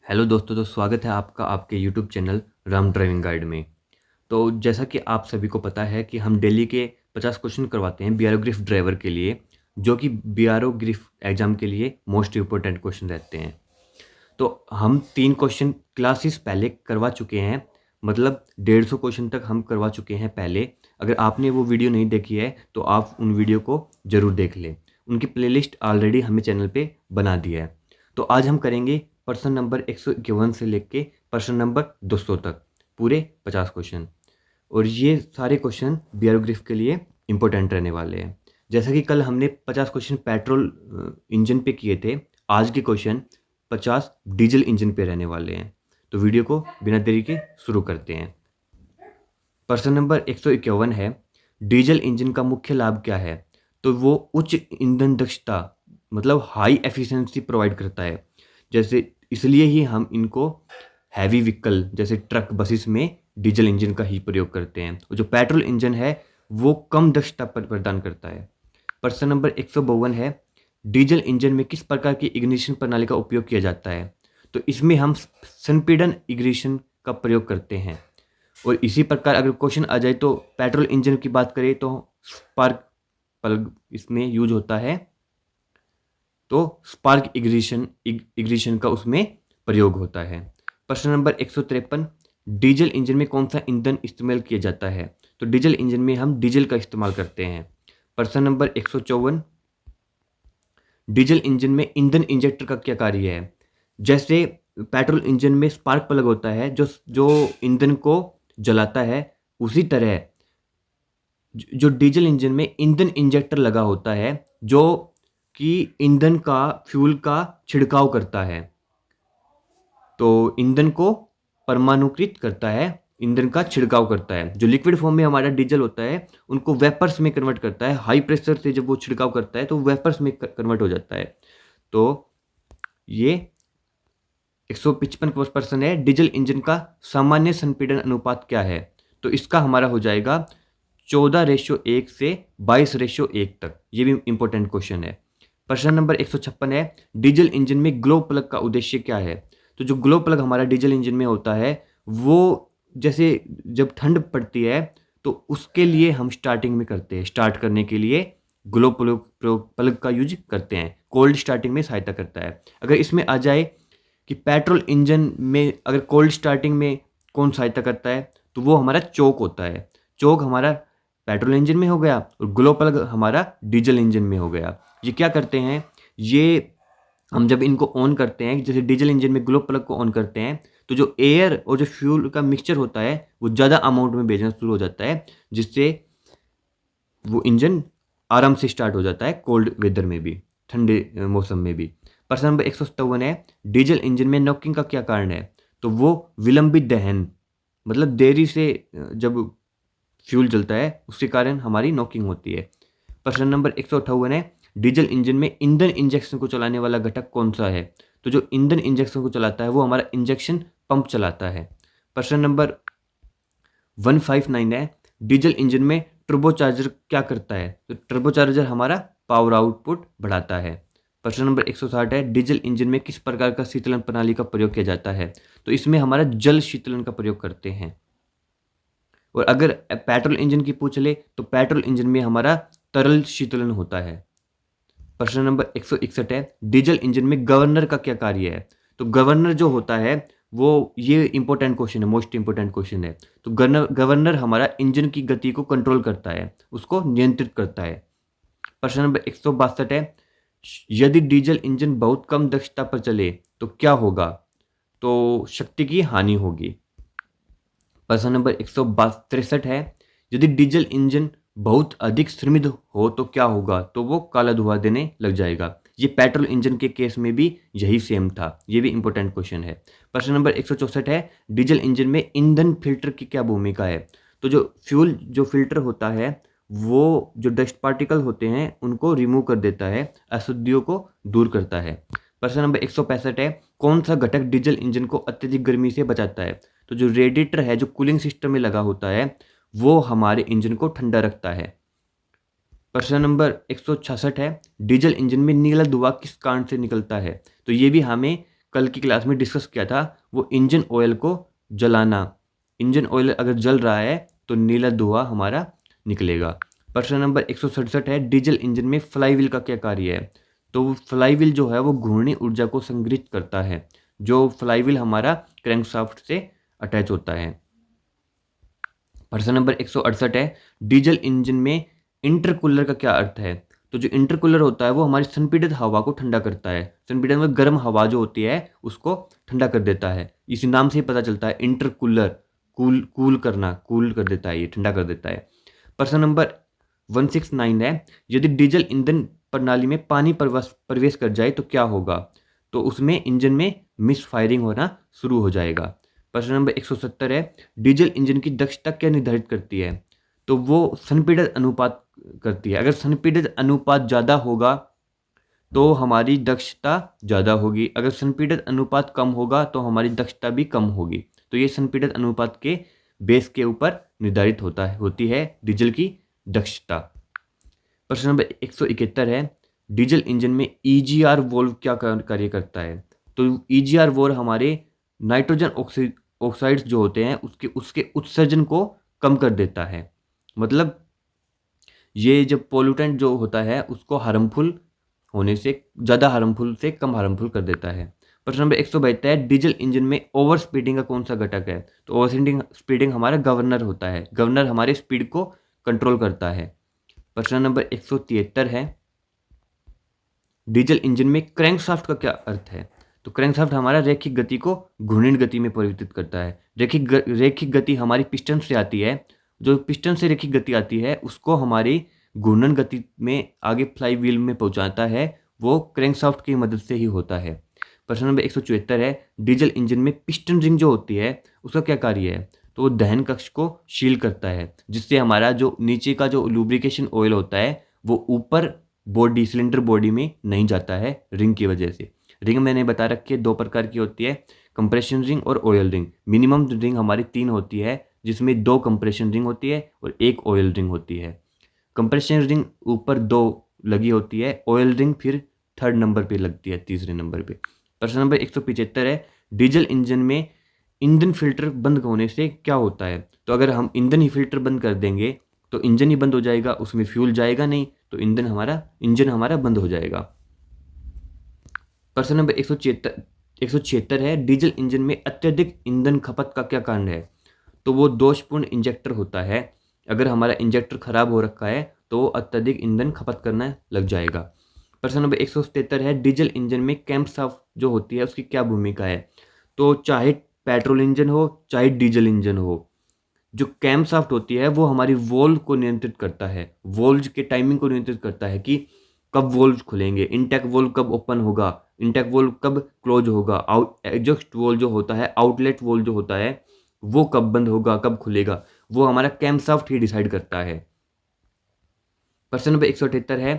Hello दोस्तों, तो स्वागत है आपका आपके YouTube channel Ram driving guide में। तो जैसा कि आप सभी को पता है कि हम डेली के 50 क्वेश्चन करवाते हैं बीआरओ ग्रिफ ड्राइवर के लिए, जो कि बीआरओ ग्रिफ एग्ज़ाम के लिए मोस्ट इम्पोर्टेंट क्वेश्चन रहते हैं। तो हम 3 क्वेश्चन क्लासेस पहले करवा चुके हैं, मतलब 150 क्वेश्चन तक हम करवा चुके हैं पहले। अगर आपने वो वीडियो नहीं देखी है तो आप उन वीडियो को ज़रूर देख लें। उनकी प्लेलिस्ट ऑलरेडी हमें चैनल पे बना दिया है। तो आज हम करेंगे प्रश्न नंबर 151 से लेके प्रश्न नंबर 200 तक पूरे 50 क्वेश्चन। और ये सारे क्वेश्चन बीआरओ के लिए इम्पोर्टेंट रहने वाले हैं। जैसा कि कल हमने 50 क्वेश्चन पेट्रोल इंजन पे किए थे, आज के क्वेश्चन 50 डीजल इंजन पे रहने वाले हैं। तो वीडियो को बिना देरी के शुरू करते हैं। प्रश्न नंबर 151 है, डीजल इंजन का मुख्य लाभ क्या है? तो वो उच्च ईंधन दक्षता, मतलब हाई एफिशिएंसी प्रोवाइड करता है। जैसे इसलिए ही हम इनको हैवी व्हीकल जैसे ट्रक बसेस में डीजल इंजन का ही प्रयोग करते हैं। और जो पेट्रोल इंजन है वो कम दक्षता पर प्रदान करता है। प्रश्न नंबर 152 है, डीजल इंजन में किस प्रकार की इग्निशन प्रणाली का उपयोग किया जाता है? तो इसमें हम संपीड़न इग्निशन का प्रयोग करते हैं। और इसी प्रकार अगर क्वेश्चन आ जाए तो पेट्रोल इंजन की बात करें तो स्पार्क प्लग इसमें यूज होता है, तो स्पार्क इग्निशन का उसमें प्रयोग होता है। प्रश्न नंबर 153, डीजल इंजन में कौन सा ईंधन इस्तेमाल किया जाता है? तो डीजल इंजन में हम डीजल का इस्तेमाल करते हैं। प्रश्न नंबर 154, डीजल इंजन में ईंधन इंजेक्टर का क्या कार्य है? जैसे पेट्रोल इंजन में स्पार्क प्लग होता है जो जो ईंधन को जलाता है, उसी तरह जो डीजल इंजन में ईंधन इंजेक्टर लगा होता है जो कि ईंधन का फ्यूल का छिड़काव करता है। तो ईंधन को परमाणुकृत करता है, ईंधन का छिड़काव करता है। जो लिक्विड फॉर्म में हमारा डीजल होता है उनको वेपर्स में कन्वर्ट करता है। हाई प्रेशर से जब वो छिड़काव करता है तो वेपर्स में कन्वर्ट हो जाता है। तो ये 155 प्रश्न है, डीजल इंजन का सामान्य संपीड़न अनुपात क्या है? तो इसका हमारा हो जाएगा 14:1 से 22:1 तक। ये भी इंपॉर्टेंट क्वेश्चन है। प्रश्न नंबर 156 है, डीजल इंजन में ग्लो प्लग का उद्देश्य क्या है? तो जो ग्लो प्लग हमारा डीजल इंजन में होता है वो जैसे जब ठंड पड़ती है तो उसके लिए हम स्टार्टिंग में करते हैं, स्टार्ट करने के लिए ग्लो प्लग का यूज करते हैं। कोल्ड स्टार्टिंग में सहायता करता है। अगर इसमें आ जाए कि पेट्रोल इंजन में अगर कोल्ड स्टार्टिंग में कौन सहायता करता है तो वो हमारा चोक होता है। चोक हमारा पेट्रोल इंजन में हो गया और ग्लो प्लग हमारा डीजल इंजन में हो गया। ये क्या करते हैं, ये हम जब इनको ऑन करते हैं, जैसे डीजल इंजन में ग्लो प्लग को ऑन करते हैं तो जो एयर और जो फ्यूल का मिक्सचर होता है वो ज़्यादा अमाउंट में भेजना शुरू हो जाता है, जिससे वो इंजन आराम से स्टार्ट हो जाता है कोल्ड वेदर में भी, ठंडे मौसम में भी। प्रश्न नंबर 157 है, डीजल इंजन में नॉकिंग का क्या कारण है? तो वो विलंबित दहन, मतलब देरी से जब फ्यूल जलता है उसके कारण हमारी नॉकिंग होती है। प्रश्न नंबर 158 है, डीजल इंजन में ईंधन इंजेक्शन को चलाने वाला घटक कौन सा है? तो जो ईंधन इंजेक्शन को चलाता है वो हमारा इंजेक्शन पंप चलाता है। प्रश्न नंबर 159 है, डीजल इंजन में टर्बोचार्जर क्या करता है? तो टर्बोचार्जर हमारा पावर आउटपुट बढ़ाता है। प्रश्न नंबर 160 है, डीजल इंजन में किस प्रकार का शीतलन प्रणाली का प्रयोग किया जाता है? तो इसमें हमारा जल शीतलन का प्रयोग करते हैं। और अगर पेट्रोल इंजन की पूछ ले तो पेट्रोल इंजन में हमारा तरल शीतलन होता है। प्रश्न नंबर 161 है, डीजल इंजन में गवर्नर का क्या कार्य है? तो गवर्नर जो होता है वो, ये इंपॉर्टेंट क्वेश्चन है, मोस्ट इंपॉर्टेंट क्वेश्चन है। तो गवर्नर हमारा इंजन की गति को कंट्रोल करता है, उसको नियंत्रित करता है। प्रश्न नंबर 162 है, यदि डीजल इंजन बहुत कम दक्षता पर चले तो क्या होगा? तो शक्ति की हानि होगी। प्रश्न नंबर 163 है, यदि डीजल इंजन बहुत अधिक श्रमित हो तो क्या होगा? तो वो काला धुआं देने लग जाएगा। ये पेट्रोल इंजन के केस में भी यही सेम था। ये भी इंपॉर्टेंट क्वेश्चन है। प्रश्न नंबर 164 है, डीजल इंजन में ईंधन फिल्टर की क्या भूमिका है? तो जो फिल्टर होता है वो जो डस्ट पार्टिकल होते हैं उनको रिमूव कर देता है, अशुद्धियों को दूर करता है। प्रश्न नंबर 165 है, कौन सा घटक डीजल इंजन को अत्यधिक गर्मी से बचाता है? तो जो रेडिएटर है, जो कूलिंग सिस्टम में लगा होता है, वो हमारे इंजन को ठंडा रखता है। प्रश्न नंबर 166 है, डीजल इंजन में नीला धुआं किस कारण से निकलता है? तो ये भी हमें कल की क्लास में डिस्कस किया था वो इंजन ऑयल को जलाना। इंजन ऑयल अगर जल रहा है तो नीला धुआं हमारा निकलेगा। प्रश्न नंबर 167 है डीजल इंजन में फ्लाईव्हील का क्या कार्य है। तो फ्लाईव्हील जो है वो घूर्णी ऊर्जा को संग्रहित करता है। जो फ्लाईव्हील हमारा क्रैंकशाफ्ट से अटैच होता है। प्रश्न नंबर 168 है डीजल इंजन में इंटरकूलर का क्या अर्थ है। तो जो इंटरकूलर होता है वो हमारी संपीड़ित हवा को ठंडा करता है। संपीड़ित में गर्म हवा जो होती है उसको ठंडा कर देता है। इसी नाम से ही पता चलता है इंटरकूलर, कूल करना, कूल कर देता है, ये ठंडा कर देता है। प्रश्न नंबर 169 है यदि डीजल ईंधन प्रणाली में पानी प्रवेश कर जाए तो क्या होगा। तो उसमें इंजन में मिस फायरिंग होना शुरू हो जाएगा। प्रश्न नंबर 170 है डीजल इंजन की दक्षता क्या निर्धारित करती है। तो वो संपीड़ित अनुपात करती है। अगर संपीड़ित अनुपात ज़्यादा होगा तो हमारी दक्षता ज़्यादा होगी, अगर संपीड़ित अनुपात कम होगा तो हमारी दक्षता भी कम होगी। तो ये संपीड़ित अनुपात के बेस के ऊपर निर्धारित होती है डीजल की दक्षता। प्रश्न नंबर 171 है डीजल इंजन में ईजीआर वोल्व क्या कार्य करता है। तो ईजीआर वोल्व हमारे नाइट्रोजन ऑक्साइड्स जो होते हैं उसके उत्सर्जन को कम कर देता है। मतलब ये जब पोल्यूटेंट जो होता है उसको हार्मफुल होने से ज़्यादा हार्मफुल से कम हार्मफुल कर देता है। प्रश्न नंबर 172 है डीजल इंजन में ओवर स्पीडिंग का कौन सा घटक है। तो ओवर स्पीडिंग हमारा गवर्नर होता है। गवर्नर हमारे स्पीड को कंट्रोल करता है। प्रश्न नंबर 173 है डीजल इंजन में क्रैंकशाफ्ट का क्या अर्थ है। तो क्रैंकशाफ्ट हमारा रैखिक गति को घूर्णन गति में परिवर्तित करता है। रैखिक गति हमारी पिस्टन से आती है। जो पिस्टन से रैखिक गति आती है उसको हमारी घूर्णन गति में आगे फ्लाई व्हील में पहुंचाता है, वो क्रैंकशाफ्ट की मदद से ही होता है। प्रश्न नंबर 174 है डीजल इंजन में पिस्टन रिंग जो होती है उसका क्या कार्य है। तो वो दहन कक्ष को शील करता है, जिससे हमारा जो नीचे का जो लुब्रिकेशन ऑयल होता है वो ऊपर बॉडी सिलेंडर बॉडी में नहीं जाता है रिंग की वजह से। रिंग मैंने बता रखी है 2 प्रकार की होती है, कंप्रेशन रिंग और ऑयल रिंग। मिनिमम रिंग हमारी 3 होती है, जिसमें 2 कंप्रेशन रिंग होती है और 1 ऑयल रिंग होती है। कंप्रेशन रिंग ऊपर 2 लगी होती है, ऑयल रिंग फिर 3rd नंबर पे लगती है, तीसरे नंबर पे। प्रश्न नंबर 175 है डीजल इंजन में ईंधन फिल्टर बंद होने से क्या होता है। तो अगर हम ईंधन ही फिल्टर बंद कर देंगे तो इंजन ही बंद हो जाएगा, उसमें फ्यूल जाएगा नहीं, तो इंजन हमारा बंद हो जाएगा। प्रश्न नंबर 176 है डीजल इंजन में अत्यधिक ईंधन खपत का क्या कारण है। तो वो दोषपूर्ण इंजेक्टर होता है। अगर हमारा इंजेक्टर खराब हो रखा है तो वो अत्यधिक ईंधन खपत करना लग जाएगा। प्रश्न नंबर 177 है डीजल इंजन में कैम्पशाफ्ट जो होती है उसकी क्या भूमिका है। तो चाहे पेट्रोल इंजन हो चाहे डीजल इंजन हो, जो कैम्पशाफ्ट होती है वो हमारी वोल्व को नियंत्रित करता है, वोल्व के टाइमिंग को नियंत्रित करता है कि कब वोल्व खुलेंगे, इनटेक वोल्व कब ओपन होगा, इनटेक वोल्व कब क्लोज होगा, एग्जॉस्ट वोल्व जो होता है, आउटलेट वोल्व जो होता है वो कब बंद होगा कब खुलेगा, वो हमारा कैम्पशाफ्ट ही डिसाइड करता है। प्रश्न नंबर 178 है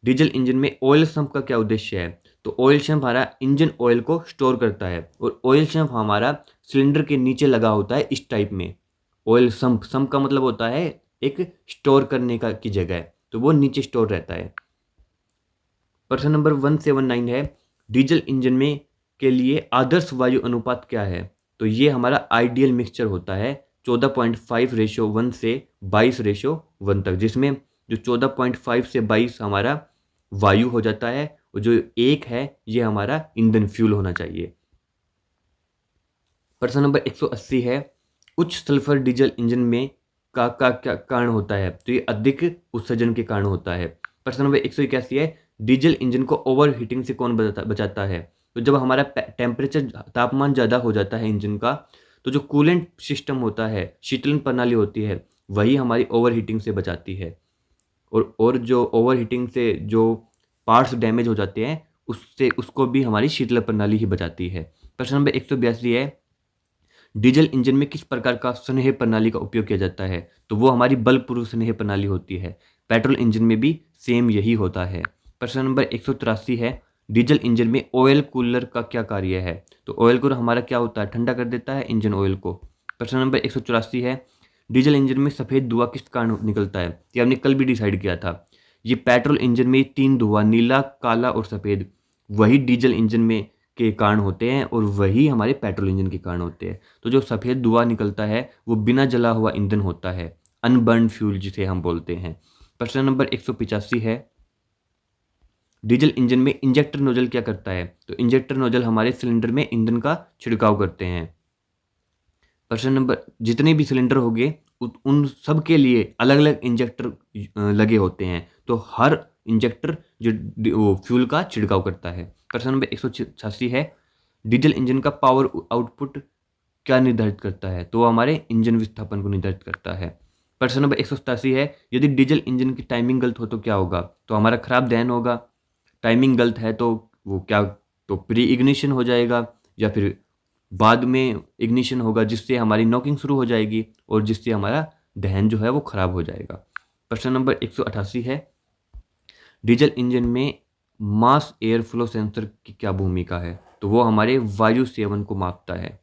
डीजल इंजन में ऑयल सम्प का क्या उद्देश्य है। तो ऑयल सम्प हमारा इंजन ऑयल को स्टोर करता है और ऑयल सम्प हमारा सिलेंडर के नीचे लगा होता है इस टाइप में। ऑयल सम्प का मतलब होता है एक स्टोर करने का की जगह है, तो वो नीचे स्टोर रहता है। प्रश्न नंबर 179 है डीजल इंजन में के लिए आदर्श वायु अनुपात क्या है। तो ये हमारा आइडियल मिक्सचर होता है 14.5:1 से 22:1 तक, जिसमें जो 14.5 से 22 हमारा वायु हो जाता है और जो 1 है ये हमारा ईंधन फ्यूल होना चाहिए। प्रश्न नंबर 180 है उच्च सल्फर डीजल इंजन में का क्या कारण होता है। तो ये अधिक उत्सर्जन के कारण होता है। प्रश्न नंबर 181 है डीजल इंजन को ओवर हीटिंग से कौन बचाता है। तो जब हमारा टेम्परेचर तापमान ज़्यादा हो जाता है इंजन का, तो जो कूलेंट सिस्टम होता है, शीतलन प्रणाली होती है, वही हमारी ओवर हीटिंग से बचाती है। और जो ओवर हीटिंग से जो पार्ट्स डैमेज हो जाते हैं उसको भी हमारी शीतलन प्रणाली ही बचाती है। प्रश्न नंबर 182 है डीजल इंजन में किस प्रकार का स्नेह प्रणाली का उपयोग किया जाता है। तो वो हमारी बलपूर्वक स्नेह प्रणाली होती है। पेट्रोल इंजन में भी सेम यही होता है। प्रश्न नंबर 183 है डीजल इंजन में ऑयल कूलर का क्या कार्य है। तो ऑयल कूलर हमारा क्या होता है, ठंडा कर देता है इंजन ऑयल को। प्रश्न नंबर 184 है डीजल इंजन में सफ़ेद धुआं किस कारण निकलता है। ये हमने कल भी डिसाइड किया था। ये पेट्रोल इंजन में 3 धुआं, नीला, काला और सफ़ेद, वही डीजल इंजन में के कारण होते हैं और वही हमारे पेट्रोल इंजन के कारण होते हैं। तो जो सफ़ेद धुआं निकलता है वो बिना जला हुआ ईंधन होता है, अनबर्न फ्यूल जिसे हम बोलते हैं। प्रश्न नंबर 185 है, डीजल इंजन में इंजेक्टर नोजल क्या करता है? तो इंजेक्टर नोजल हमारे सिलेंडर में ईंधन का छिड़काव करते हैं। प्रश्न नंबर, जितने भी सिलेंडर होंगे उन सब के लिए अलग अलग इंजेक्टर लगे होते हैं, तो हर इंजेक्टर जो वो फ्यूल का छिड़काव करता है। प्रश्न नंबर 186 है, डीजल इंजन का पावर आउटपुट क्या निर्धारित करता है? तो वो हमारे इंजन विस्थापन को निर्धारित करता है। प्रश्न नंबर 187 है, यदि डीजल इंजन की टाइमिंग गलत हो तो क्या होगा? तो हमारा खराब दहन होगा। टाइमिंग गलत है तो वो क्या, तो प्री इग्निशन हो जाएगा या फिर बाद में इग्निशन होगा, जिससे हमारी नॉकिंग शुरू हो जाएगी और जिससे हमारा दहन जो है वो खराब हो जाएगा। प्रश्न नंबर 188 है, डीजल इंजन में मास एयर फ्लो सेंसर की क्या भूमिका है? तो वो हमारे वायु सेवन को मापता है।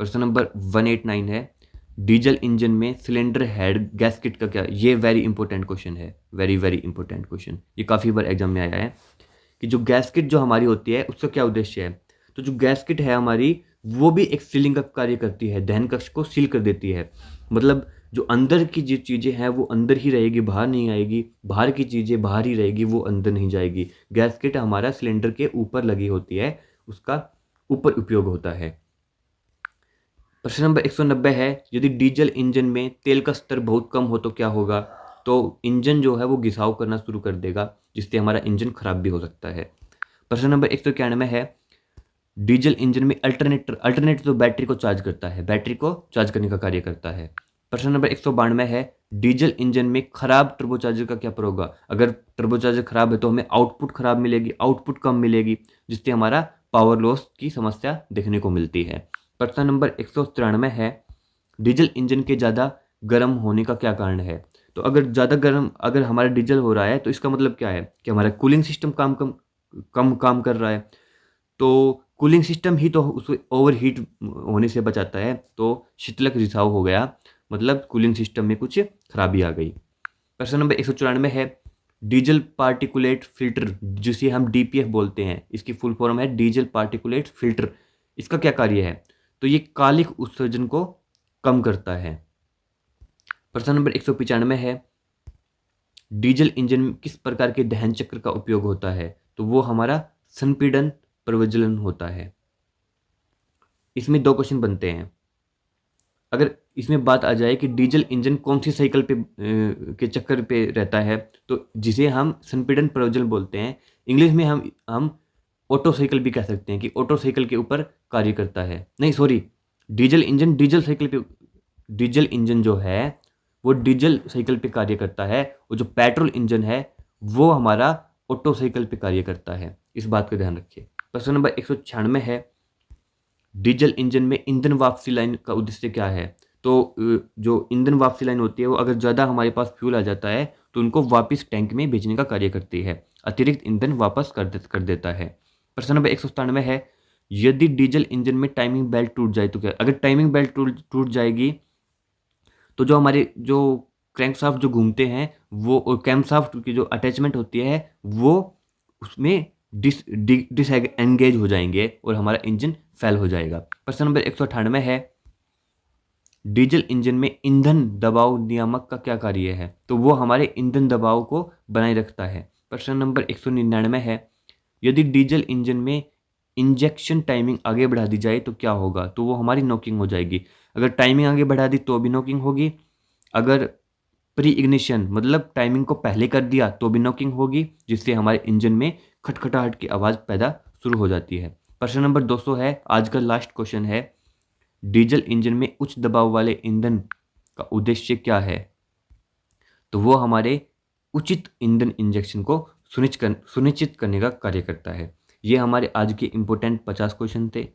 प्रश्न नंबर 189 है, डीजल इंजन में सिलेंडर हेड गैस्केट का क्या, ये वेरी इंपॉर्टेंट क्वेश्चन है, वेरी वेरी इंपॉर्टेंट क्वेश्चन, ये काफ़ी बार एग्जाम में आया है कि जो गैस्केट जो हमारी होती है उसका क्या उद्देश्य है? तो जो गैस्केट है हमारी, वो भी एक सीलिंग का कार्य करती है, दहन कक्ष को सील कर देती है। मतलब जो अंदर की जो चीज़ें हैं वो अंदर ही रहेगी, बाहर नहीं आएगी, बाहर की चीज़ें बाहर ही रहेगी, वो अंदर नहीं जाएगी। गैस्केट हमारा सिलेंडर के ऊपर लगी होती है, उसका ऊपर उपयोग होता है। प्रश्न नंबर 190 है, यदि डीजल इंजन में तेल का स्तर बहुत कम हो तो क्या होगा? तो इंजन जो है वो घिसाव करना शुरू कर देगा, जिससे हमारा इंजन खराब भी हो सकता है। प्रश्न नंबर 191 है, डीजल इंजन में अल्टरनेटर, अल्टरनेटर तो बैटरी को चार्ज करता है, बैटरी को चार्ज करने का कार्य करता है। प्रश्न नंबर 192 है, डीजल इंजन में खराब टर्बोचार्जर का क्या प्रयोग होगा? अगर टर्बोचार्जर खराब है तो हमें आउटपुट खराब मिलेगी, आउटपुट कम मिलेगी, जिससे हमारा पावर लॉस की समस्या देखने को मिलती है। प्रश्न नंबर 193 है, डीजल इंजन के ज़्यादा गर्म होने का क्या कारण है? तो अगर ज़्यादा गर्म अगर हमारा डीजल हो रहा है तो इसका मतलब क्या है कि हमारा कूलिंग सिस्टम कम काम कर रहा है। तो कूलिंग सिस्टम ही तो उसको ओवरहीट होने से बचाता है, तो शीतलक रिसाव हो गया, मतलब कूलिंग सिस्टम में कुछ खराबी आ गई। प्रश्न नंबर 194 है, डीजल पार्टिकुलेट फिल्टर जिसे हम डीपीएफ बोलते हैं, इसकी फुल फॉर्म है डीजल पार्टिकुलेट फिल्टर, इसका क्या कार्य है? तो ये कालिक उत्सर्जन को कम करता है। प्रश्न नंबर 195 है, डीजल इंजन में किस प्रकार के दहन चक्र का उपयोग होता है? तो वो हमारा संपीड़न प्रज्वलन होता है। इसमें दो क्वेश्चन बनते हैं। अगर इसमें बात आ जाए कि डीजल इंजन कौन सी साइकिल पे के चक्कर पे रहता है, तो जिसे हम संपीड़न प्रज्वलन बोलते हैं। इंग्लिश में हम ऑटो साइकिल भी कह सकते हैं कि ऑटो साइकिल के ऊपर कार्य करता है। नहीं sorry, diesel engine diesel cycle पे, डीजल इंजन जो है वो डीजल साइकिल पे कार्य करता है, और जो पेट्रोल इंजन है वो हमारा ऑटो साइकिल पे कार्य करता है। इस बात का ध्यान रखिए। प्रश्न नंबर 196 है, डीजल इंजन में ईंधन वापसी लाइन का उद्देश्य क्या है? तो जो ईंधन वापसी लाइन होती है वो अगर ज़्यादा हमारे पास फ्यूल आ जाता है तो उनको वापस टैंक में भेजने का कार्य करती है, अतिरिक्त ईंधन वापस कर देता है। प्रश्न नंबर 197 है, यदि डीजल इंजन में टाइमिंग बेल्ट टूट जाए तो क्या? अगर टाइमिंग बेल्ट टूट जाएगी तो जो हमारे जो क्रैंकशाफ्ट जो घूमते हैं वो, और क्रैंकशाफ्ट की जो अटैचमेंट होती है वो उसमें डिसएंगेज हो जाएंगे और हमारा इंजन फेल हो जाएगा। प्रश्न नंबर 198 है, डीजल इंजन में ईंधन दबाव नियामक का क्या कार्य है? तो वो हमारे ईंधन दबाव को बनाए रखता है। प्रश्न नंबर 199 है, यदि डीजल इंजन में इंजेक्शन टाइमिंग आगे बढ़ा दी जाए तो क्या होगा? तो वो हमारी नॉकिंग हो जाएगी। अगर टाइमिंग आगे बढ़ा दी तो भी नॉकिंग होगी, अगर प्री इग्निशन मतलब टाइमिंग को पहले कर दिया तो भी नॉकिंग होगी, जिससे हमारे इंजन में खटखटाहट की आवाज़ पैदा शुरू हो जाती है। प्रश्न नंबर 200 है, आज का लास्ट क्वेश्चन है, डीजल इंजन में उच्च दबाव वाले ईंधन का उद्देश्य क्या है? तो वो हमारे उचित ईंधन इंजेक्शन को सुनिश्चित करने का कार्य करता है। ये हमारे आज के इम्पोर्टेंट 50 क्वेश्चन थे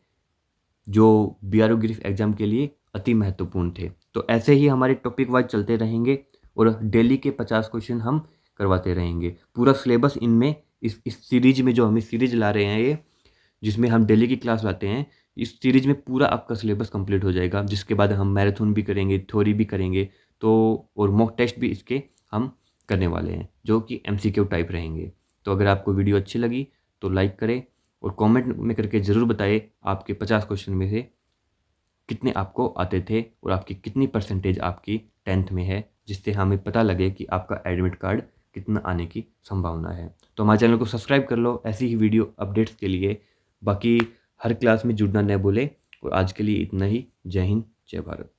जो बीआरओ ग्रीफ एग्जाम के लिए अति महत्वपूर्ण थे। तो ऐसे ही हमारे टॉपिक वाइज चलते रहेंगे और डेली के 50 क्वेश्चन हम करवाते रहेंगे। पूरा सिलेबस इनमें इस सीरीज में जो हम सीरीज ला रहे हैं, ये जिसमें हम डेली की क्लास लाते हैं, इस सीरीज में पूरा आपका सिलेबस कंप्लीट हो जाएगा, जिसके बाद हम मैराथन भी करेंगे, थ्योरी भी करेंगे, तो और मॉक टेस्ट भी इसके हम करने वाले हैं जो कि एमसीक्यू टाइप रहेंगे। तो अगर आपको वीडियो अच्छी लगी तो लाइक करें और कमेंट में करके ज़रूर बताइए आपके 50 क्वेश्चन में से कितने आपको आते थे और आपकी कितनी परसेंटेज आपकी 10th में है, जिससे हमें पता लगे कि आपका एडमिट कार्ड कितना आने की संभावना है। तो हमारे चैनल को सब्सक्राइब कर लो ऐसी ही वीडियो अपडेट्स के लिए। बाकी हर क्लास में जुड़ना न भूलें और आज के लिए इतना ही। जय हिंद, जय भारत।